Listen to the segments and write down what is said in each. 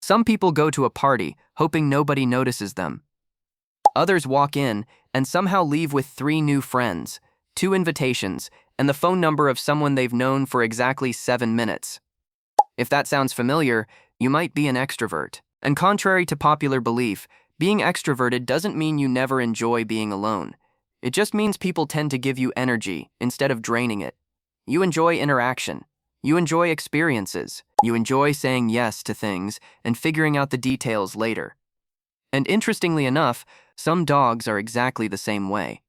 Some people go to a party, hoping nobody notices them. Others walk in and somehow leave with 3 new friends, 2 invitations, and the phone number of someone they've known for exactly 7 minutes. If that sounds familiar, you might be an extrovert. And contrary to popular belief, being extroverted doesn't mean you never enjoy being alone. It just means people tend to give you energy instead of draining it. You enjoy interaction. You enjoy experiences. You enjoy saying yes to things and figuring out the details later. And interestingly enough, some dogs are exactly the same way.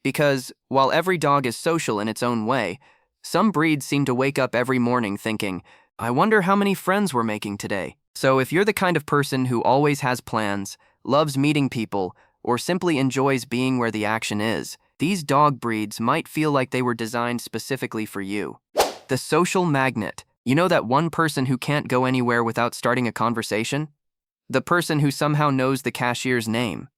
Because, while every dog is social in its own way, some breeds seem to wake up every morning thinking, I wonder how many friends we're making today. So if you're the kind of person who always has plans, loves meeting people, or simply enjoys being where the action is, these dog breeds might feel like they were designed specifically for you. The social magnet. You know that one person who can't go anywhere without starting a conversation? The person who somehow knows the cashier's name.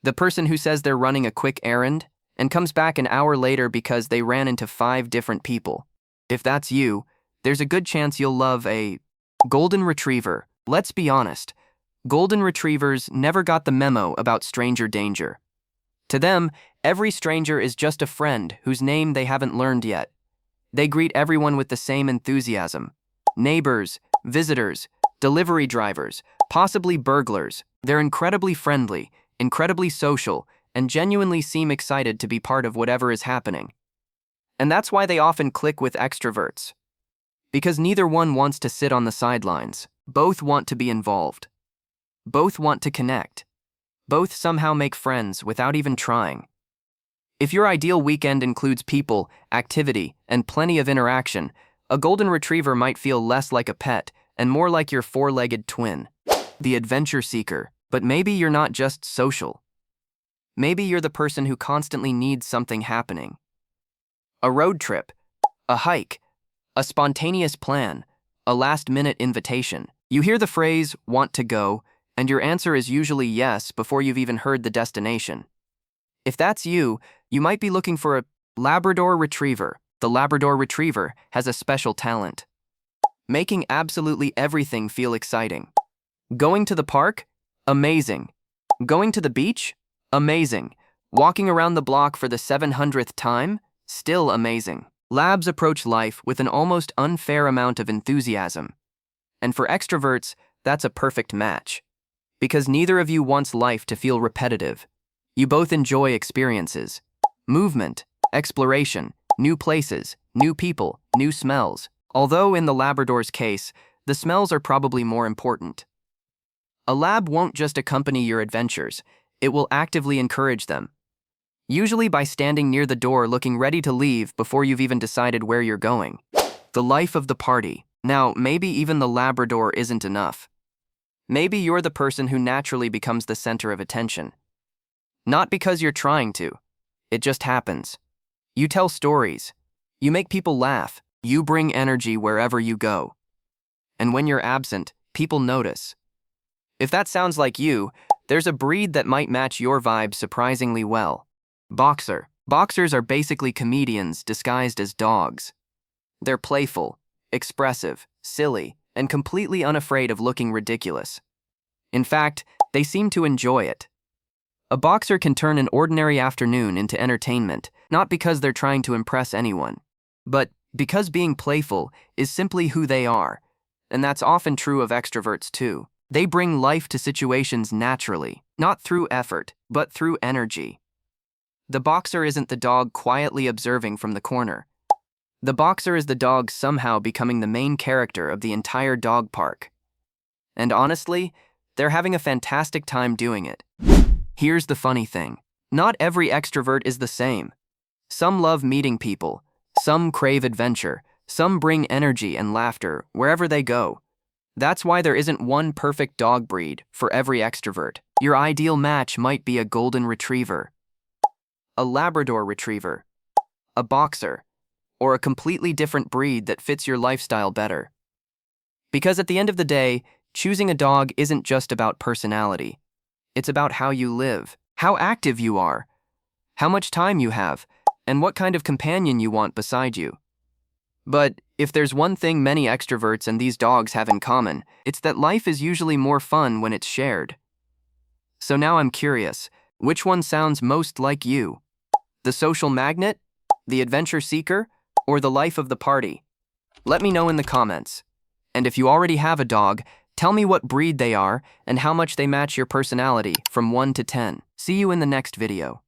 The person who says they're running a quick errand and comes back an hour later because they ran into 5 different people. If that's you, there's a good chance you'll love a golden retriever. Let's be honest, golden retrievers never got the memo about stranger danger. To them, every stranger is just a friend whose name they haven't learned yet. They greet everyone with the same enthusiasm. Neighbors, visitors, delivery drivers, possibly burglars. They're incredibly friendly, incredibly social, and genuinely seem excited to be part of whatever is happening. And that's why they often click with extroverts. Because neither one wants to sit on the sidelines. Both want to be involved. Both want to connect. Both somehow make friends without even trying. If your ideal weekend includes people, activity, and plenty of interaction, a golden retriever might feel less like a pet and more like your 4-legged twin. The adventure seeker. But maybe you're not just social. Maybe you're the person who constantly needs something happening. A road trip, a hike, a spontaneous plan, a last-minute invitation. You hear the phrase, want to go, and your answer is usually yes before you've even heard the destination. If that's you, you might be looking for a Labrador Retriever. The Labrador Retriever has a special talent. Making absolutely everything feel exciting. Going to the park? Amazing. Going to the beach? Amazing. Walking around the block for the 700th time? Still amazing. Labs approach life with an almost unfair amount of enthusiasm. And for extroverts, that's a perfect match. Because neither of you wants life to feel repetitive. You both enjoy experiences. Movement, exploration, new places, new people, new smells. Although in the Labrador's case, the smells are probably more important. A lab won't just accompany your adventures, it will actively encourage them. Usually by standing near the door looking ready to leave before you've even decided where you're going. The life of the party. Now, maybe even the Labrador isn't enough. Maybe you're the person who naturally becomes the center of attention. Not because you're trying to. It just happens. You tell stories. You make people laugh. You bring energy wherever you go. And when you're absent, people notice. If that sounds like you, there's a breed that might match your vibe surprisingly well. Boxer. Boxers are basically comedians disguised as dogs. They're playful, expressive, silly, and completely unafraid of looking ridiculous. In fact, they seem to enjoy it. A boxer can turn an ordinary afternoon into entertainment, not because they're trying to impress anyone, but because being playful is simply who they are, and that's often true of extroverts too. They bring life to situations naturally, not through effort, but through energy. The boxer isn't the dog quietly observing from the corner. The boxer is the dog somehow becoming the main character of the entire dog park. And honestly, they're having a fantastic time doing it. Here's the funny thing. Not every extrovert is the same. Some love meeting people, some crave adventure, some bring energy and laughter wherever they go. That's why there isn't one perfect dog breed for every extrovert. Your ideal match might be a golden retriever, a Labrador Retriever, a boxer, or a completely different breed that fits your lifestyle better. Because at the end of the day, choosing a dog isn't just about personality. It's about how you live, how active you are, how much time you have, and what kind of companion you want beside you. But If there's one thing many extroverts and these dogs have in common, it's that life is usually more fun when it's shared. So now I'm curious, which one sounds most like you? The social magnet? The adventure seeker? Or the life of the party? Let me know in the comments. And if you already have a dog, tell me what breed they are and how much they match your personality from 1 to 10. See you in the next video.